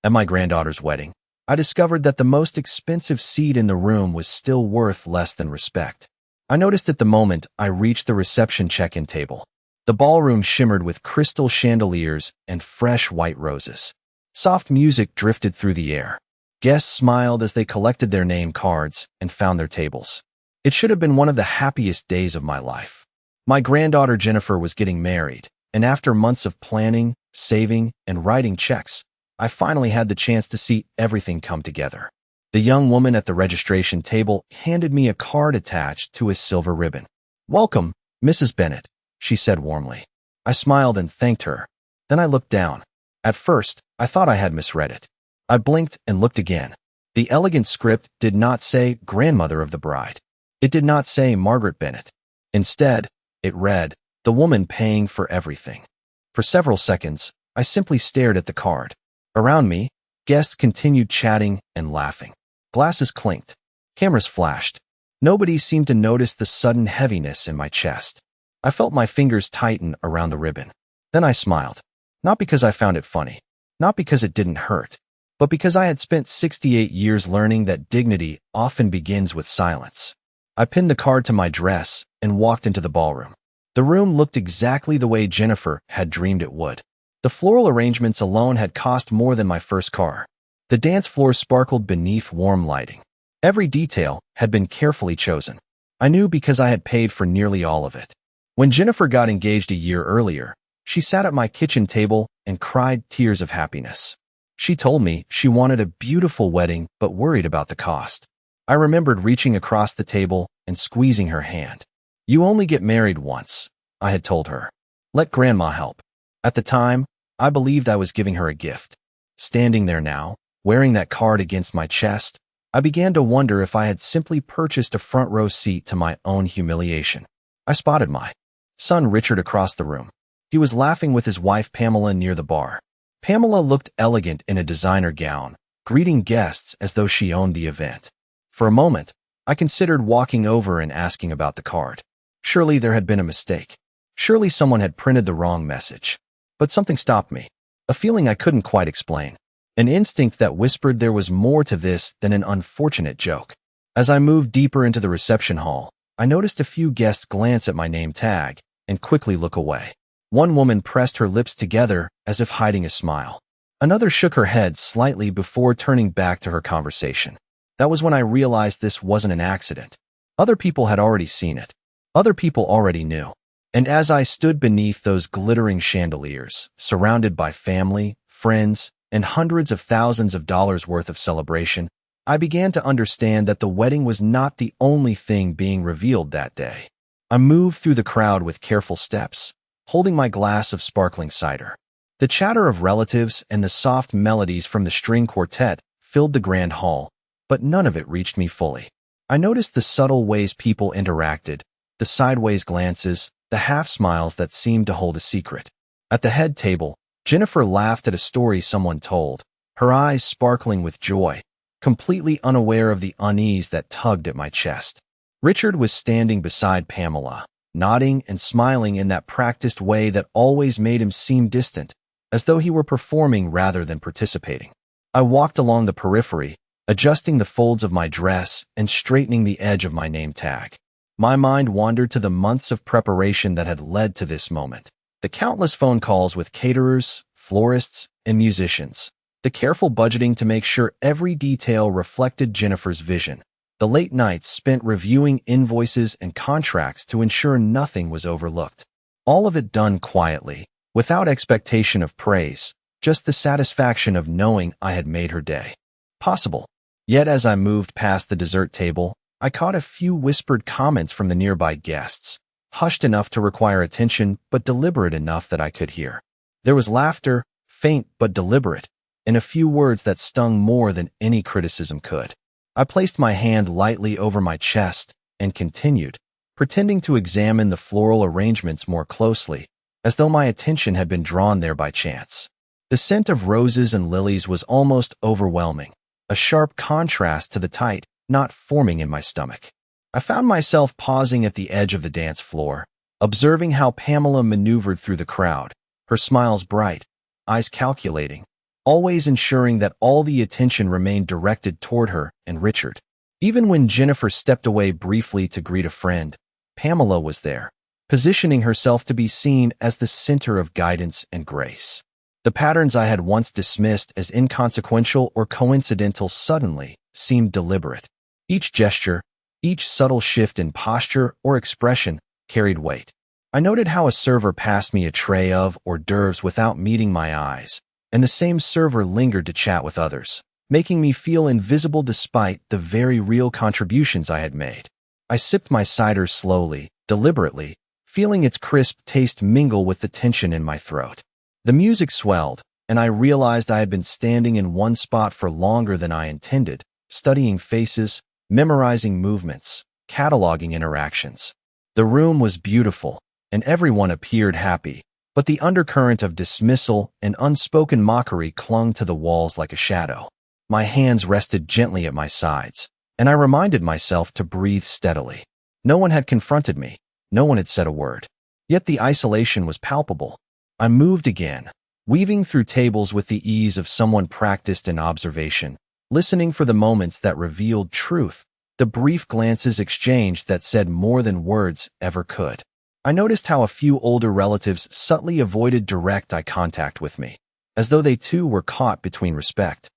At my granddaughter's wedding, I discovered that the most expensive seat in the room was still worth less than respect. I noticed it the moment I reached the reception check-in table. The ballroom shimmered with crystal chandeliers and fresh white roses. Soft music drifted through the air. Guests smiled as they collected their name cards and found their tables. It should have been one of the happiest days of my life. My granddaughter Jennifer was getting married, and after months of planning, saving, and writing checks, I finally had the chance to see everything come together. The young woman at the registration table handed me a card attached to a silver ribbon. "Welcome, Mrs. Bennett," she said warmly. I smiled and thanked her. Then I looked down. At first, I thought I had misread it. I blinked and looked again. The elegant script did not say grandmother of the bride. It did not say Margaret Bennett. Instead, it read, the woman paying for everything. For several seconds, I simply stared at the card. Around me, guests continued chatting and laughing. Glasses clinked. Cameras flashed. Nobody seemed to notice the sudden heaviness in my chest. I felt my fingers tighten around the ribbon. Then I smiled. Not because I found it funny. Not because it didn't hurt. But because I had spent 68 years learning that dignity often begins with silence. I pinned the card to my dress and walked into the ballroom. The room looked exactly the way Jennifer had dreamed it would. The floral arrangements alone had cost more than my first car. The dance floor sparkled beneath warm lighting. Every detail had been carefully chosen. I knew because I had paid for nearly all of it. When Jennifer got engaged a year earlier, she sat at my kitchen table and cried tears of happiness. She told me she wanted a beautiful wedding but worried about the cost. I remembered reaching across the table and squeezing her hand. "You only get married once," I had told her. "Let Grandma help." At the time, I believed I was giving her a gift. Standing there now, wearing that card against my chest, I began to wonder if I had simply purchased a front row seat to my own humiliation. I spotted my son Richard across the room. He was laughing with his wife Pamela near the bar. Pamela looked elegant in a designer gown, greeting guests as though she owned the event. For a moment, I considered walking over and asking about the card. Surely there had been a mistake. Surely someone had printed the wrong message. But something stopped me. A feeling I couldn't quite explain. An instinct that whispered there was more to this than an unfortunate joke. As I moved deeper into the reception hall, I noticed a few guests glance at my name tag and quickly look away. One woman pressed her lips together as if hiding a smile. Another shook her head slightly before turning back to her conversation. That was when I realized this wasn't an accident. Other people had already seen it. Other people already knew. And as I stood beneath those glittering chandeliers, surrounded by family, friends, and hundreds of thousands of dollars worth of celebration, I began to understand that the wedding was not the only thing being revealed that day. I moved through the crowd with careful steps, holding my glass of sparkling cider. The chatter of relatives and the soft melodies from the string quartet filled the grand hall, but none of it reached me fully. I noticed the subtle ways people interacted, the sideways glances, the half-smiles that seemed to hold a secret. At the head table, Jennifer laughed at a story someone told, her eyes sparkling with joy, completely unaware of the unease that tugged at my chest. Richard was standing beside Pamela, nodding and smiling in that practiced way that always made him seem distant, as though he were performing rather than participating. I walked along the periphery, adjusting the folds of my dress and straightening the edge of my name tag. My mind wandered to the months of preparation that had led to this moment. The countless phone calls with caterers, florists, and musicians. The careful budgeting to make sure every detail reflected Jennifer's vision. The late nights spent reviewing invoices and contracts to ensure nothing was overlooked. All of it done quietly, without expectation of praise, just the satisfaction of knowing I had made her day possible. Yet as I moved past the dessert table, I caught a few whispered comments from the nearby guests, hushed enough to require attention but deliberate enough that I could hear. There was laughter, faint but deliberate, and a few words that stung more than any criticism could. I placed my hand lightly over my chest and continued, pretending to examine the floral arrangements more closely, as though my attention had been drawn there by chance. The scent of roses and lilies was almost overwhelming, a sharp contrast to the tight, knot forming in my stomach. I found myself pausing at the edge of the dance floor, observing how Pamela maneuvered through the crowd, her smiles bright, eyes calculating, always ensuring that all the attention remained directed toward her and Richard. Even when Jennifer stepped away briefly to greet a friend, Pamela was there, positioning herself to be seen as the center of guidance and grace. The patterns I had once dismissed as inconsequential or coincidental suddenly seemed deliberate. Each gesture, each subtle shift in posture or expression carried weight. I noted how a server passed me a tray of hors d'oeuvres without meeting my eyes, and the same server lingered to chat with others, making me feel invisible despite the very real contributions I had made. I sipped my cider slowly, deliberately, feeling its crisp taste mingle with the tension in my throat. The music swelled, and I realized I had been standing in one spot for longer than I intended, studying faces, memorizing movements, cataloging interactions. The room was beautiful, and everyone appeared happy, but the undercurrent of dismissal and unspoken mockery clung to the walls like a shadow. My hands rested gently at my sides, and I reminded myself to breathe steadily. No one had confronted me. No one had said a word. Yet the isolation was palpable. I moved again, weaving through tables with the ease of someone practiced in observation, listening for the moments that revealed truth, the brief glances exchanged that said more than words ever could. I noticed how a few older relatives subtly avoided direct eye contact with me, as though they too were caught between respect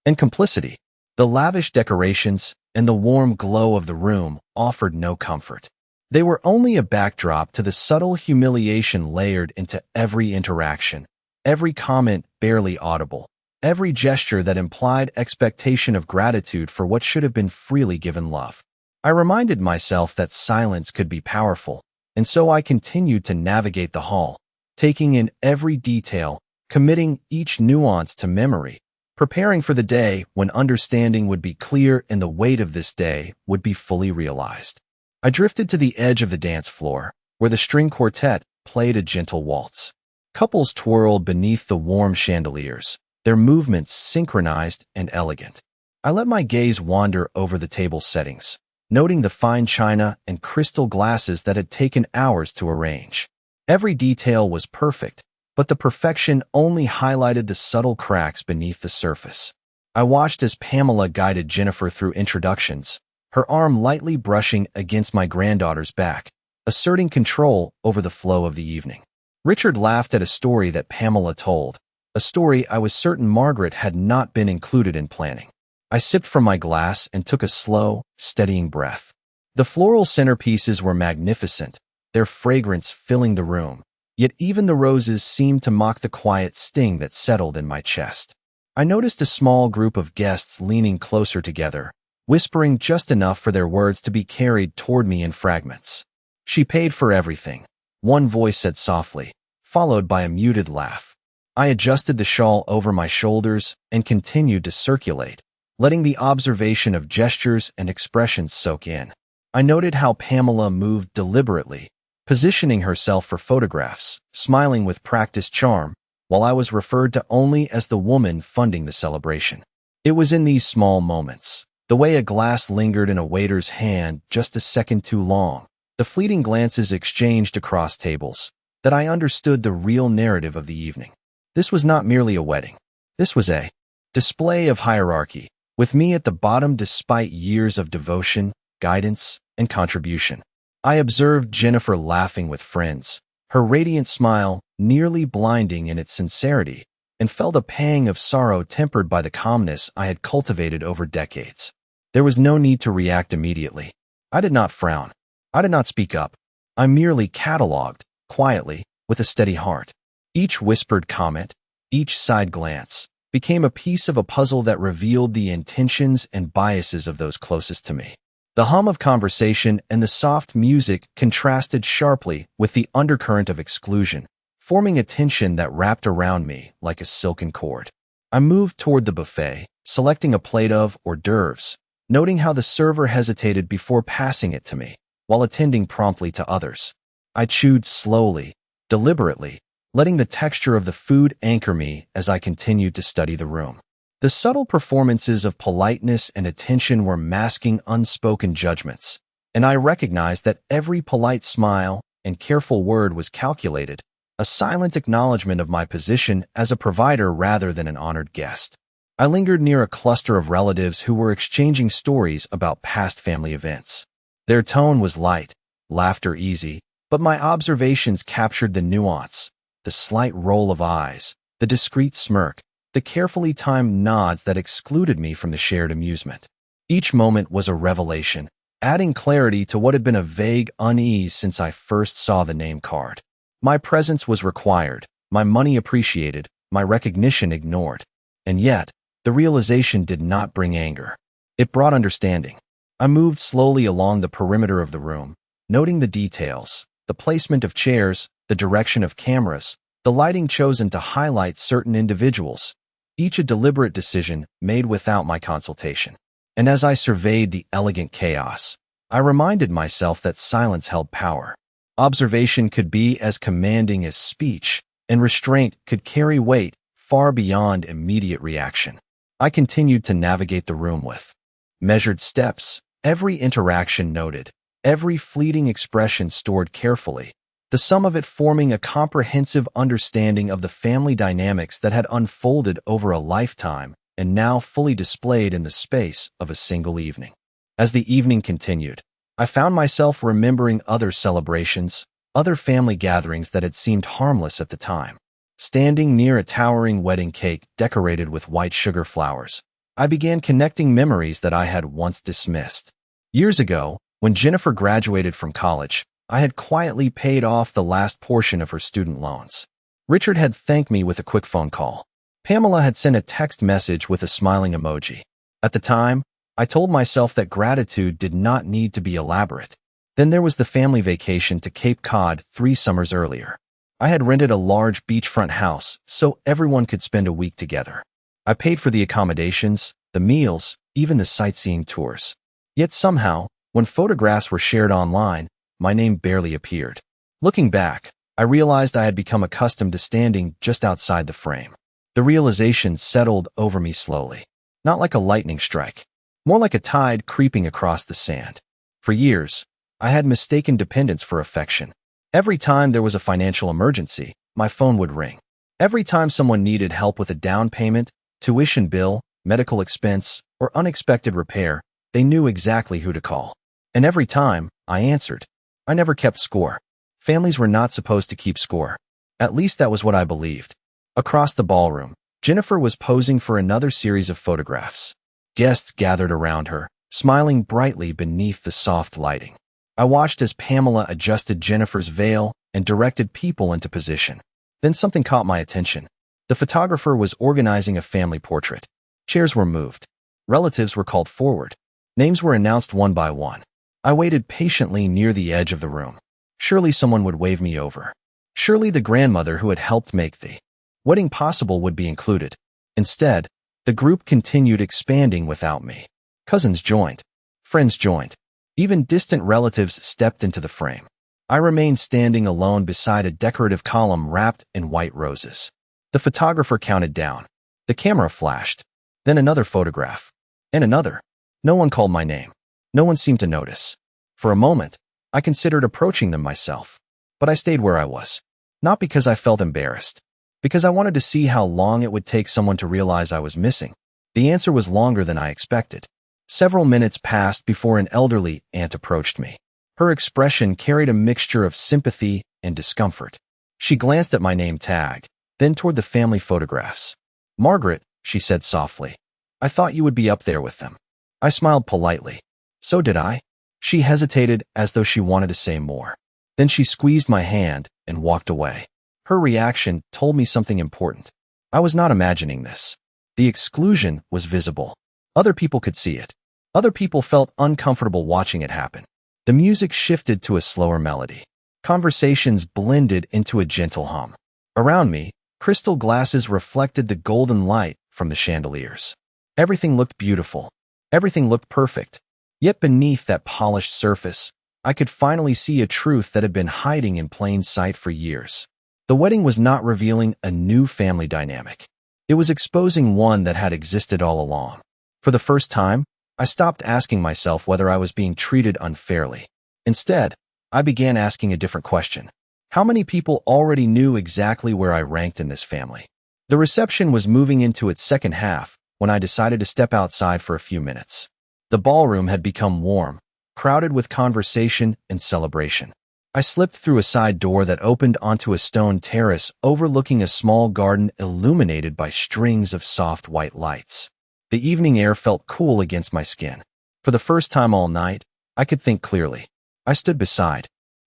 and complicity. The lavish decorations and the warm glow of the room offered no comfort. They were only a backdrop to the subtle humiliation layered into every interaction, every comment barely audible, every gesture that implied expectation of gratitude for what should have been freely given love. I reminded myself that silence could be powerful, and so I continued to navigate the hall, taking in every detail, committing each nuance to memory, preparing for the day when understanding would be clear and the weight of this day would be fully realized. I drifted to the edge of the dance floor, where the string quartet played a gentle waltz. Couples twirled beneath the warm chandeliers, their movements synchronized and elegant. I let my gaze wander over the table settings, noting the fine china and crystal glasses that had taken hours to arrange. Every detail was perfect, but the perfection only highlighted the subtle cracks beneath the surface. I watched as Pamela guided Jennifer through introductions, her arm lightly brushing against my granddaughter's back, asserting control over the flow of the evening. Richard laughed at a story that Pamela told, a story I was certain Margaret had not been included in planning. I sipped from my glass and took a slow, steadying breath. The floral centerpieces were magnificent, their fragrance filling the room, yet even the roses seemed to mock the quiet sting that settled in my chest. I noticed a small group of guests leaning closer together, whispering just enough for their words to be carried toward me in fragments. "She paid for everything," one voice said softly, followed by a muted laugh. I adjusted the shawl over my shoulders and continued to circulate, letting the observation of gestures and expressions soak in. I noted how Pamela moved deliberately, positioning herself for photographs, smiling with practiced charm, while I was referred to only as the woman funding the celebration. It was in these small moments, the way a glass lingered in a waiter's hand just a second too long, the fleeting glances exchanged across tables, that I understood the real narrative of the evening. This was not merely a wedding. This was a display of hierarchy, with me at the bottom despite years of devotion, guidance, and contribution. I observed Jennifer laughing with friends, her radiant smile nearly blinding in its sincerity, and felt a pang of sorrow tempered by the calmness I had cultivated over decades. There was no need to react immediately. I did not frown. I did not speak up. I merely cataloged, quietly, with a steady heart. Each whispered comment, each side glance, became a piece of a puzzle that revealed the intentions and biases of those closest to me. The hum of conversation and the soft music contrasted sharply with the undercurrent of exclusion, forming a tension that wrapped around me like a silken cord. I moved toward the buffet, selecting a plate of hors d'oeuvres, noting how the server hesitated before passing it to me, while attending promptly to others. I chewed slowly, deliberately, letting the texture of the food anchor me as I continued to study the room. The subtle performances of politeness and attention were masking unspoken judgments, and I recognized that every polite smile and careful word was calculated, a silent acknowledgement of my position as a provider rather than an honored guest. I lingered near a cluster of relatives who were exchanging stories about past family events. Their tone was light, laughter easy, but my observations captured the nuance, the slight roll of eyes, the discreet smirk, the carefully timed nods that excluded me from the shared amusement. Each moment was a revelation, adding clarity to what had been a vague unease since I first saw the name card. My presence was required, my money appreciated, my recognition ignored. And yet, the realization did not bring anger. It brought understanding. I moved slowly along the perimeter of the room, noting the details, the placement of chairs, the direction of cameras, the lighting chosen to highlight certain individuals, each a deliberate decision made without my consultation. And as I surveyed the elegant chaos, I reminded myself that silence held power. Observation could be as commanding as speech, and restraint could carry weight far beyond immediate reaction. I continued to navigate the room with measured steps, every interaction noted, every fleeting expression stored carefully, the sum of it forming a comprehensive understanding of the family dynamics that had unfolded over a lifetime and now fully displayed in the space of a single evening. As the evening continued, I found myself remembering other celebrations, other family gatherings that had seemed harmless at the time. Standing near a towering wedding cake decorated with white sugar flowers, I began connecting memories that I had once dismissed. Years ago, when Jennifer graduated from college, I had quietly paid off the last portion of her student loans. Richard had thanked me with a quick phone call. Pamela had sent a text message with a smiling emoji. At the time, I told myself that gratitude did not need to be elaborate. Then there was the family vacation to Cape Cod 3 summers earlier. I had rented a large beachfront house so everyone could spend a week together. I paid for the accommodations, the meals, even the sightseeing tours. Yet somehow, when photographs were shared online, my name barely appeared. Looking back, I realized I had become accustomed to standing just outside the frame. The realization settled over me slowly, not like a lightning strike, more like a tide creeping across the sand. For years, I had mistaken dependence for affection. Every time there was a financial emergency, my phone would ring. Every time someone needed help with a down payment, tuition bill, medical expense, or unexpected repair, they knew exactly who to call. And every time, I answered. I never kept score. Families were not supposed to keep score. At least that was what I believed. Across the ballroom, Jennifer was posing for another series of photographs. Guests gathered around her, smiling brightly beneath the soft lighting. I watched as Pamela adjusted Jennifer's veil and directed people into position. Then something caught my attention. The photographer was organizing a family portrait. Chairs were moved. Relatives were called forward. Names were announced one by one. I waited patiently near the edge of the room. Surely someone would wave me over. Surely the grandmother who had helped make the wedding possible would be included. Instead, the group continued expanding without me. Cousins joined. Friends joined. Even distant relatives stepped into the frame. I remained standing alone beside a decorative column wrapped in white roses. The photographer counted down. The camera flashed. Then another photograph. And another. No one called my name. No one seemed to notice. For a moment, I considered approaching them myself. But I stayed where I was. Not because I felt embarrassed. Because I wanted to see how long it would take someone to realize I was missing. The answer was longer than I expected. Several minutes passed before an elderly aunt approached me. Her expression carried a mixture of sympathy and discomfort. She glanced at my name tag, then toward the family photographs. "Margaret," she said softly, "I thought you would be up there with them." I smiled politely. "So did I." She hesitated as though she wanted to say more. Then she squeezed my hand and walked away. Her reaction told me something important. I was not imagining this. The exclusion was visible. Other people could see it. Other people felt uncomfortable watching it happen. The music shifted to a slower melody. Conversations blended into a gentle hum. Around me, crystal glasses reflected the golden light from the chandeliers. Everything looked beautiful. Everything looked perfect. Yet beneath that polished surface, I could finally see a truth that had been hiding in plain sight for years. The wedding was not revealing a new family dynamic. It was exposing one that had existed all along. For the first time, I stopped asking myself whether I was being treated unfairly. Instead, I began asking a different question. How many people already knew exactly where I ranked in this family? The reception was moving into its second half when I decided to step outside for a few minutes. The ballroom had become warm, crowded with conversation and celebration. I slipped through a side door that opened onto a stone terrace overlooking a small garden illuminated by strings of soft white lights. The evening air felt cool against my skin. For the first time all night, I could think clearly. I stood beside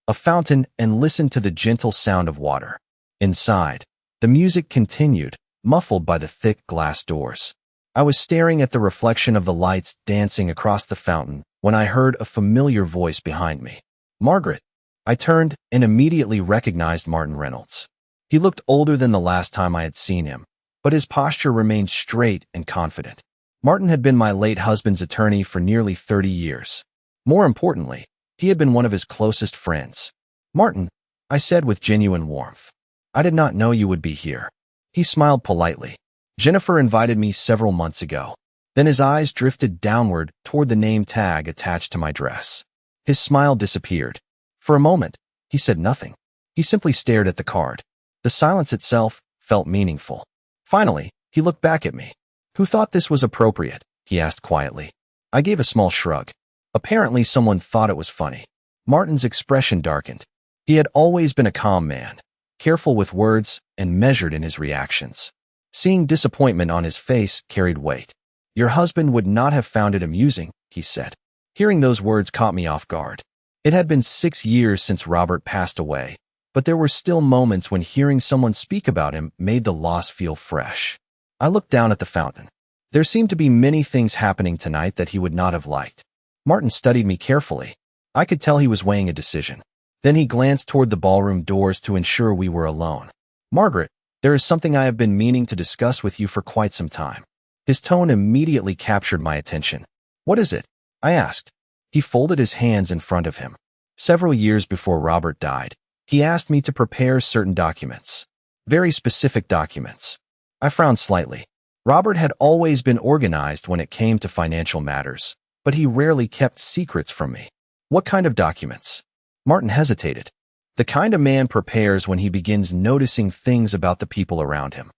a fountain and listened to the gentle sound of water. Inside, the music continued, muffled by the thick glass doors. I was staring at the reflection of the lights dancing across the fountain when I heard a familiar voice behind me. "Margaret." I turned and immediately recognized Martin Reynolds. He looked older than the last time I had seen him, but his posture remained straight and confident. Martin had been my late husband's attorney for nearly 30 years. More importantly, he had been one of his closest friends. "Martin," I said with genuine warmth, "I did not know you would be here." He smiled politely. "Jennifer invited me several months ago." Then his eyes drifted downward toward the name tag attached to my dress. His smile disappeared. For a moment, he said nothing. He simply stared at the card. The silence itself felt meaningful. Finally, he looked back at me. "Who thought this was appropriate?" he asked quietly. I gave a small shrug. Apparently someone thought it was funny. Martin's expression darkened. He had always been a calm man, careful with words and measured in his reactions. Seeing disappointment on his face carried weight. "Your husband would not have found it amusing," he said. Hearing those words caught me off guard. It had been 6 years since Robert passed away, but there were still moments when hearing someone speak about him made the loss feel fresh. I looked down at the fountain. There seemed to be many things happening tonight that he would not have liked. Martin studied me carefully. I could tell he was weighing a decision. Then he glanced toward the ballroom doors to ensure we were alone. "Margaret, there is something I have been meaning to discuss with you for quite some time." His tone immediately captured my attention. "What is it?" I asked. He folded his hands in front of him. Several years before Robert died, he asked me to prepare certain documents. Very specific documents. I frowned slightly. Robert had always been organized when it came to financial matters, but he rarely kept secrets from me. "What kind of documents?" Martin hesitated. "The kind a man prepares when he begins noticing things about the people around him."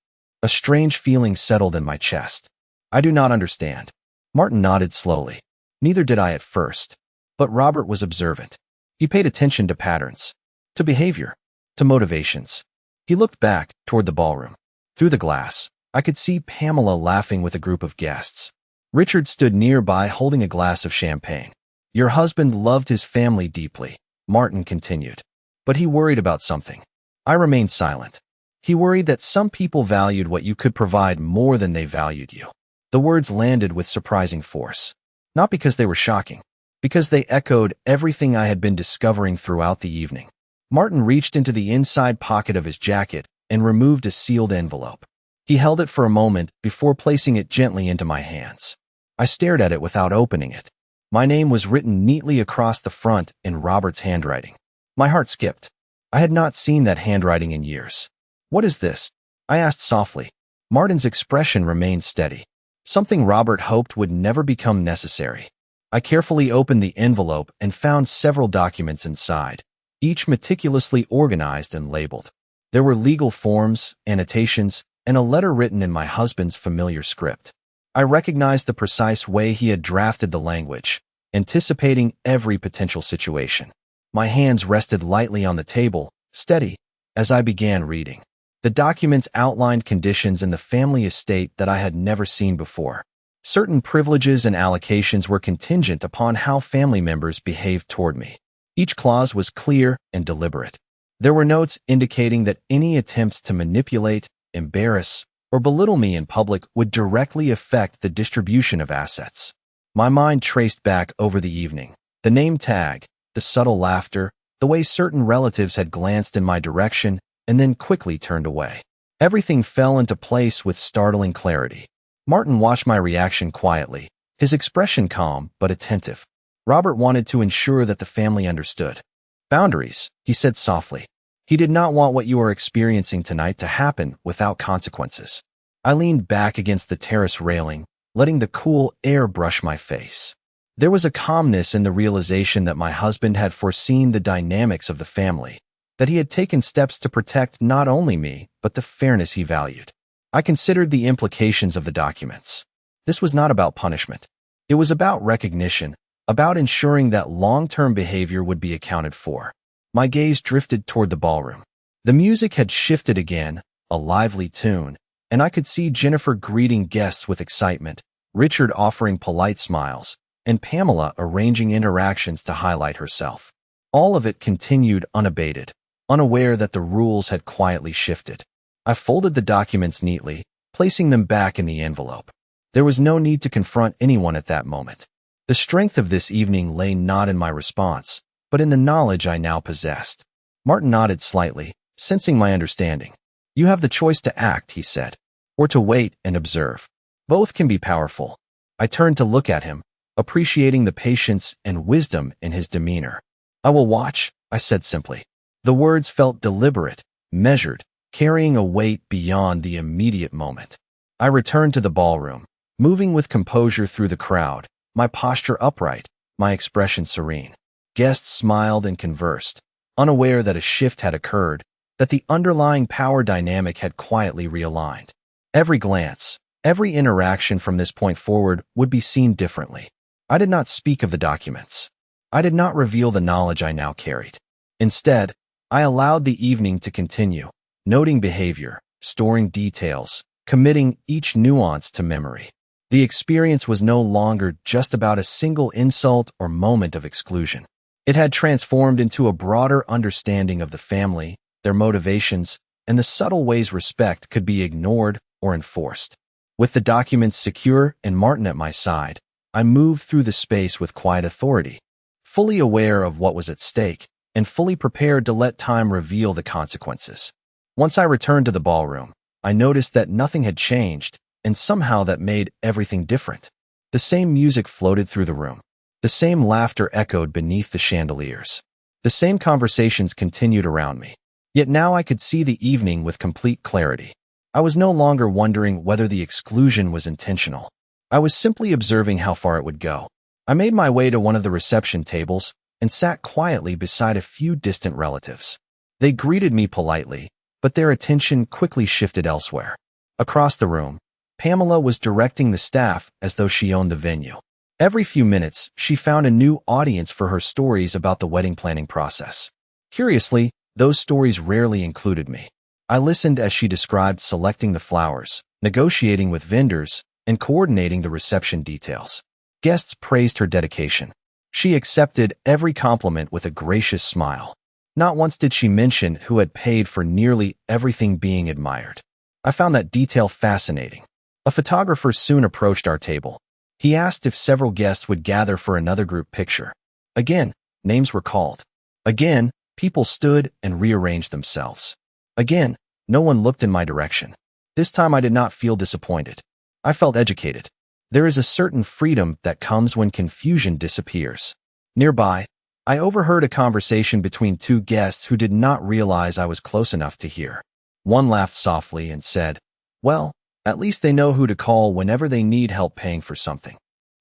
A strange feeling settled in my chest. "I do not understand." Martin nodded slowly. Neither did I at first. But Robert was observant. He paid attention to patterns, to behavior, to motivations. He looked back toward the ballroom. Through the glass, I could see Pamela laughing with a group of guests. Richard stood nearby holding a glass of champagne. "Your husband loved his family deeply," Martin continued. "But he worried about something." I remained silent. "He worried that some people valued what you could provide more than they valued you." The words landed with surprising force. Not because they were shocking, because they echoed everything I had been discovering throughout the evening. Martin reached into the inside pocket of his jacket and removed a sealed envelope. He held it for a moment before placing it gently into my hands. I stared at it without opening it. My name was written neatly across the front in Robert's handwriting. My heart skipped. I had not seen that handwriting in years. "What is this?" I asked softly. Martin's expression remained steady. Something Robert hoped would never become necessary. I carefully opened the envelope and found several documents inside, each meticulously organized and labeled. There were legal forms, annotations, and a letter written in my husband's familiar script. I recognized the precise way he had drafted the language, anticipating every potential situation. My hands rested lightly on the table, steady, as I began reading. The documents outlined conditions in the family estate that I had never seen before. Certain privileges and allocations were contingent upon how family members behaved toward me. Each clause was clear and deliberate. There were notes indicating that any attempts to manipulate, embarrass, or belittle me in public would directly affect the distribution of assets. My mind traced back over the evening. The name tag, the subtle laughter, the way certain relatives had glanced in my direction and then quickly turned away. Everything fell into place with startling clarity. Martin watched my reaction quietly, his expression calm but attentive. Robert wanted to ensure that the family understood. "Boundaries," he said softly. He did not want what you are experiencing tonight to happen without consequences. I leaned back against the terrace railing, letting the cool air brush my face. There was a calmness in the realization that my husband had foreseen the dynamics of the family, that he had taken steps to protect not only me, but the fairness he valued. I considered the implications of the documents. This was not about punishment. It was about recognition, about ensuring that long-term behavior would be accounted for. My gaze drifted toward the ballroom. The music had shifted again, a lively tune, and I could see Jennifer greeting guests with excitement, Richard offering polite smiles, and Pamela arranging interactions to highlight herself. All of it continued unabated, unaware that the rules had quietly shifted. I folded the documents neatly, placing them back in the envelope. There was no need to confront anyone at that moment. The strength of this evening lay not in my response, but in the knowledge I now possessed. Martin nodded slightly, sensing my understanding. You have the choice to act, he said, or to wait and observe. Both can be powerful. I turned to look at him, appreciating the patience and wisdom in his demeanor. I will watch, I said simply. The words felt deliberate, measured, carrying a weight beyond the immediate moment. I returned to the ballroom, moving with composure through the crowd, my posture upright, my expression serene. Guests smiled and conversed, unaware that a shift had occurred, that the underlying power dynamic had quietly realigned. Every glance, every interaction from this point forward would be seen differently. I did not speak of the documents. I did not reveal the knowledge I now carried. Instead, I allowed the evening to continue, noting behavior, storing details, committing each nuance to memory. The experience was no longer just about a single insult or moment of exclusion. It had transformed into a broader understanding of the family, their motivations, and the subtle ways respect could be ignored or enforced. With the documents secure and Martin at my side, I moved through the space with quiet authority, fully aware of what was at stake and fully prepared to let time reveal the consequences. Once I returned to the ballroom, I noticed that nothing had changed, and somehow that made everything different. The same music floated through the room. The same laughter echoed beneath the chandeliers. The same conversations continued around me. Yet now I could see the evening with complete clarity. I was no longer wondering whether the exclusion was intentional. I was simply observing how far it would go. I made my way to one of the reception tables and sat quietly beside a few distant relatives. They greeted me politely, but their attention quickly shifted elsewhere. Across the room, Pamela was directing the staff as though she owned the venue. Every few minutes, she found a new audience for her stories about the wedding planning process. Curiously, those stories rarely included me. I listened as she described selecting the flowers, negotiating with vendors, and coordinating the reception details. Guests praised her dedication. She accepted every compliment with a gracious smile. Not once did she mention who had paid for nearly everything being admired. I found that detail fascinating. A photographer soon approached our table. He asked if several guests would gather for another group picture. Again, names were called. Again, people stood and rearranged themselves. Again, no one looked in my direction. This time I did not feel disappointed. I felt educated. There is a certain freedom that comes when confusion disappears. Nearby, I overheard a conversation between two guests who did not realize I was close enough to hear. One laughed softly and said, "Well, at least they know who to call whenever they need help paying for something."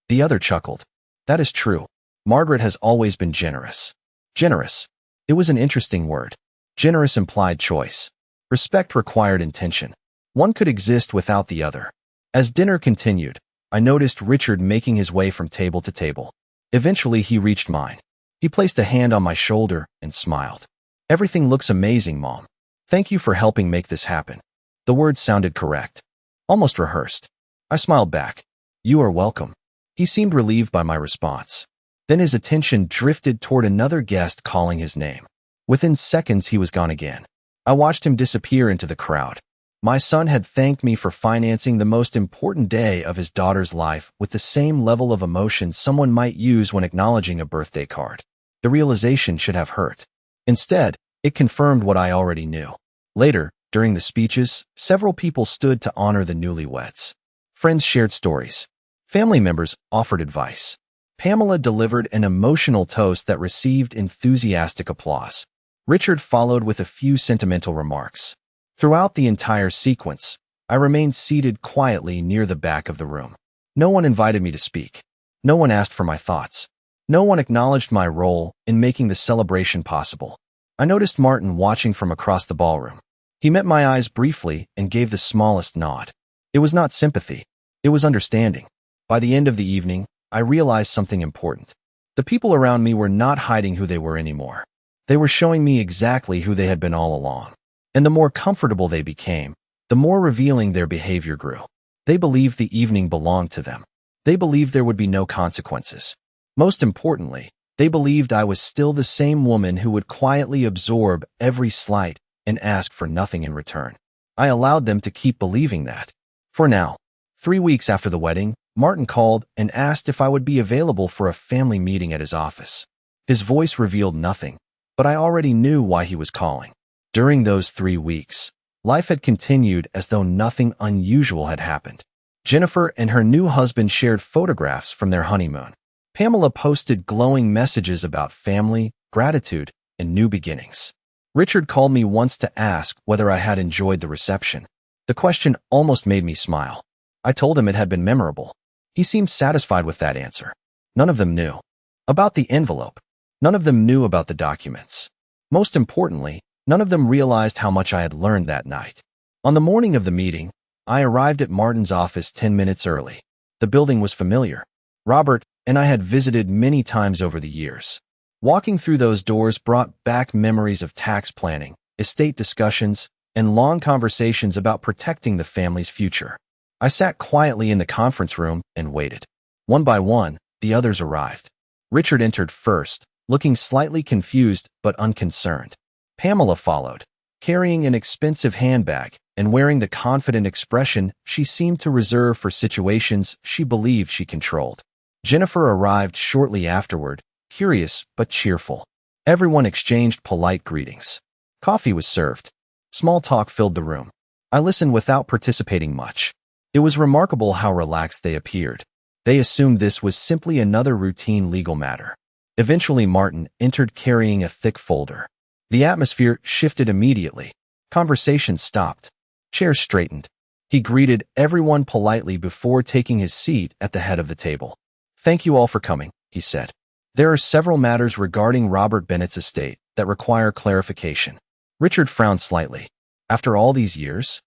The other chuckled. "That is true. Margaret has always been generous." Generous. It was an interesting word. Generous implied choice. Respect required intention. One could exist without the other. As dinner continued, I noticed Richard making his way from table to table. Eventually, he reached mine. He placed a hand on my shoulder and smiled. "Everything looks amazing, Mom. Thank you for helping make this happen." The words sounded correct. Almost rehearsed. I smiled back. "You are welcome." He seemed relieved by my response. Then his attention drifted toward another guest calling his name. Within seconds, he was gone again. I watched him disappear into the crowd. My son had thanked me for financing the most important day of his daughter's life with the same level of emotion someone might use when acknowledging a birthday card. The realization should have hurt. Instead, it confirmed what I already knew. Later, during the speeches, several people stood to honor the newlyweds. Friends shared stories. Family members offered advice. Pamela delivered an emotional toast that received enthusiastic applause. Richard followed with a few sentimental remarks. Throughout the entire sequence, I remained seated quietly near the back of the room. No one invited me to speak. No one asked for my thoughts. No one acknowledged my role in making the celebration possible. I noticed Martin watching from across the ballroom. He met my eyes briefly and gave the smallest nod. It was not sympathy. It was understanding. By the end of the evening, I realized something important. The people around me were not hiding who they were anymore. They were showing me exactly who they had been all along. And the more comfortable they became, the more revealing their behavior grew. They believed the evening belonged to them. They believed there would be no consequences. Most importantly, they believed I was still the same woman who would quietly absorb every slight and ask for nothing in return. I allowed them to keep believing that. For now, 3 weeks after the wedding, Martin called and asked if I would be available for a family meeting at his office. His voice revealed nothing, but I already knew why he was calling. During those 3 weeks, life had continued as though nothing unusual had happened. Jennifer and her new husband shared photographs from their honeymoon. Pamela posted glowing messages about family, gratitude, and new beginnings. Richard called me once to ask whether I had enjoyed the reception. The question almost made me smile. I told him it had been memorable. He seemed satisfied with that answer. None of them knew about the envelope. None of them knew about the documents. Most importantly, none of them realized how much I had learned that night. On the morning of the meeting, I arrived at Martin's office 10 minutes early. The building was familiar. Robert and I had visited many times over the years. Walking through those doors brought back memories of tax planning, estate discussions, and long conversations about protecting the family's future. I sat quietly in the conference room and waited. One by one, the others arrived. Richard entered first, looking slightly confused but unconcerned. Pamela followed, carrying an expensive handbag and wearing the confident expression she seemed to reserve for situations she believed she controlled. Jennifer arrived shortly afterward, curious but cheerful. Everyone exchanged polite greetings. Coffee was served. Small talk filled the room. I listened without participating much. It was remarkable how relaxed they appeared. They assumed this was simply another routine legal matter. Eventually, Martin entered carrying a thick folder. The atmosphere shifted immediately. Conversation stopped. Chairs straightened. He greeted everyone politely before taking his seat at the head of the table. "Thank you all for coming," he said. "There are several matters regarding Robert Bennett's estate that require clarification." Richard frowned slightly. "After all these years?"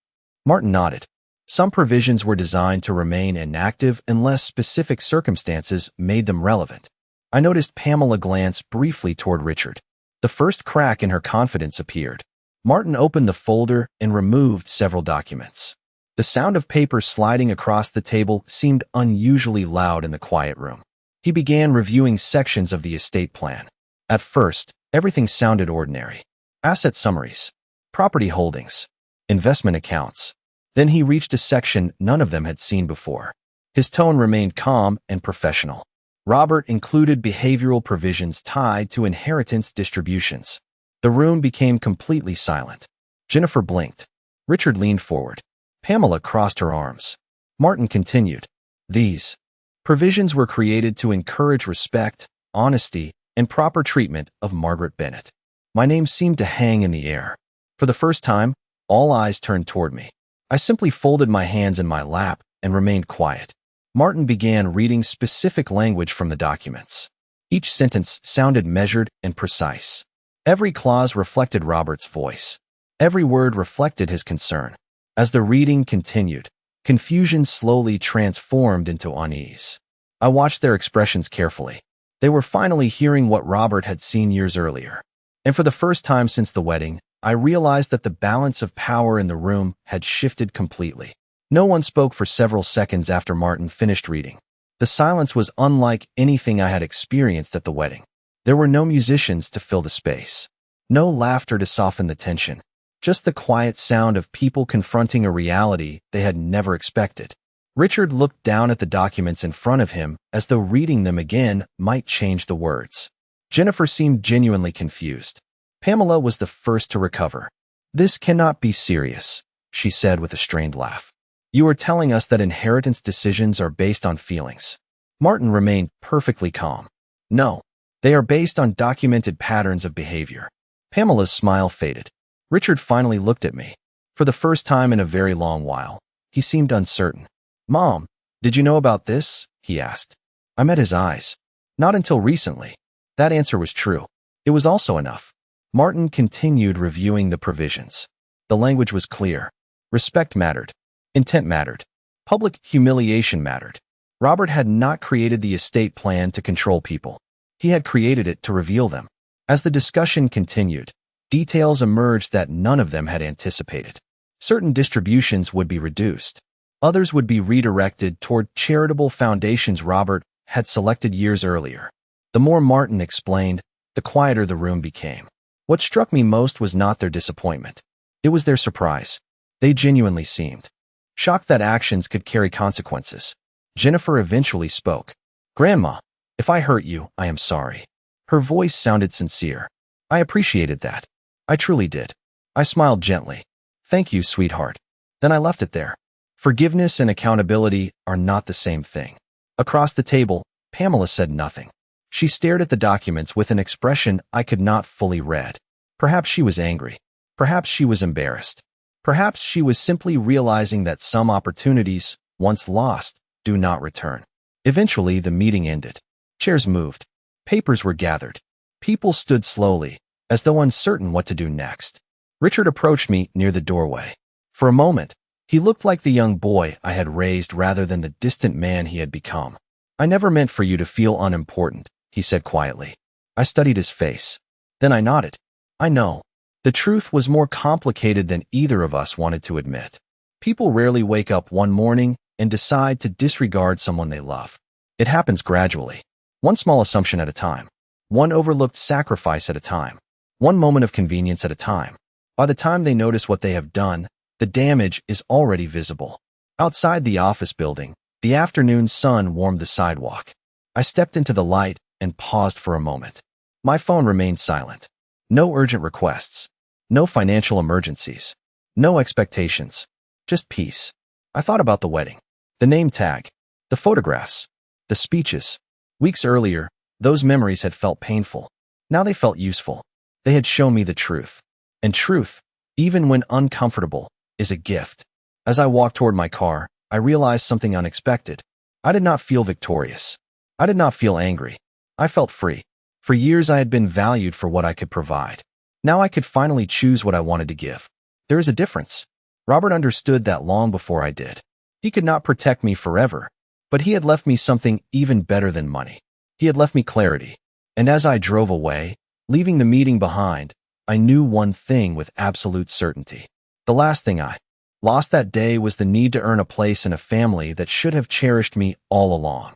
Martin nodded. Some provisions were designed to remain inactive unless specific circumstances made them relevant. I noticed Pamela glance briefly toward Richard. The first crack in her confidence appeared. Martin opened the folder and removed several documents. The sound of paper sliding across the table seemed unusually loud in the quiet room. He began reviewing sections of the estate plan. At first, everything sounded ordinary. Asset summaries, property holdings, investment accounts. Then he reached a section none of them had seen before. His tone remained calm and professional. Robert included behavioral provisions tied to inheritance distributions. The room became completely silent. Jennifer blinked. Richard leaned forward. Pamela crossed her arms. Martin continued. These provisions were created to encourage respect, honesty, and proper treatment of Margaret Bennett. My name seemed to hang in the air. For the first time, all eyes turned toward me. I simply folded my hands in my lap and remained quiet. Martin began reading specific language from the documents. Each sentence sounded measured and precise. Every clause reflected Robert's voice. Every word reflected his concern. As the reading continued, confusion slowly transformed into unease. I watched their expressions carefully. They were finally hearing what Robert had seen years earlier. And for the first time since the wedding, I realized that the balance of power in the room had shifted completely. No one spoke for several seconds after Martin finished reading. The silence was unlike anything I had experienced at the wedding. There were no musicians to fill the space. No laughter to soften the tension. Just the quiet sound of people confronting a reality they had never expected. Richard looked down at the documents in front of him as though reading them again might change the words. Jennifer seemed genuinely confused. Pamela was the first to recover. "This cannot be serious," she said with a strained laugh. "You are telling us that inheritance decisions are based on feelings." Martin remained perfectly calm. "No, they are based on documented patterns of behavior." Pamela's smile faded. Richard finally looked at me. For the first time in a very long while, he seemed uncertain. "Mom, did you know about this?" he asked. I met his eyes. "Not until recently." That answer was true. It was also enough. Martin continued reviewing the provisions. The language was clear. Respect mattered. Intent mattered. Public humiliation mattered. Robert had not created the estate plan to control people. He had created it to reveal them. As the discussion continued, details emerged that none of them had anticipated. Certain distributions would be reduced. Others would be redirected toward charitable foundations Robert had selected years earlier. The more Martin explained, the quieter the room became. What struck me most was not their disappointment. It was their surprise. They genuinely seemed shocked that actions could carry consequences. Jennifer eventually spoke. "Grandma, if I hurt you, I am sorry." Her voice sounded sincere. I appreciated that. I truly did. I smiled gently. "Thank you, sweetheart." Then I left it there. Forgiveness and accountability are not the same thing. Across the table, Pamela said nothing. She stared at the documents with an expression I could not fully read. Perhaps she was angry. Perhaps she was embarrassed. Perhaps she was simply realizing that some opportunities, once lost, do not return. Eventually, the meeting ended. Chairs moved. Papers were gathered. People stood slowly, as though uncertain what to do next. Richard approached me near the doorway. For a moment, he looked like the young boy I had raised rather than the distant man he had become. "I never meant for you to feel unimportant," he said quietly. I studied his face. Then I nodded. I know. The truth was more complicated than either of us wanted to admit. People rarely wake up one morning and decide to disregard someone they love. It happens gradually. One small assumption at a time. One overlooked sacrifice at a time. One moment of convenience at a time. By the time they notice what they have done, the damage is already visible. Outside the office building, the afternoon sun warmed the sidewalk. I stepped into the light and paused for a moment. My phone remained silent. No urgent requests. No financial emergencies. No expectations. Just peace. I thought about the wedding. The name tag. The photographs. The speeches. Weeks earlier, those memories had felt painful. Now they felt useful. They had shown me the truth. And truth, even when uncomfortable, is a gift. As I walked toward my car, I realized something unexpected. I did not feel victorious. I did not feel angry. I felt free. For years I had been valued for what I could provide. Now I could finally choose what I wanted to give. There is a difference. Robert understood that long before I did. He could not protect me forever, but he had left me something even better than money. He had left me clarity. And as I drove away, leaving the meeting behind, I knew one thing with absolute certainty. The last thing I lost that day was the need to earn a place in a family that should have cherished me all along.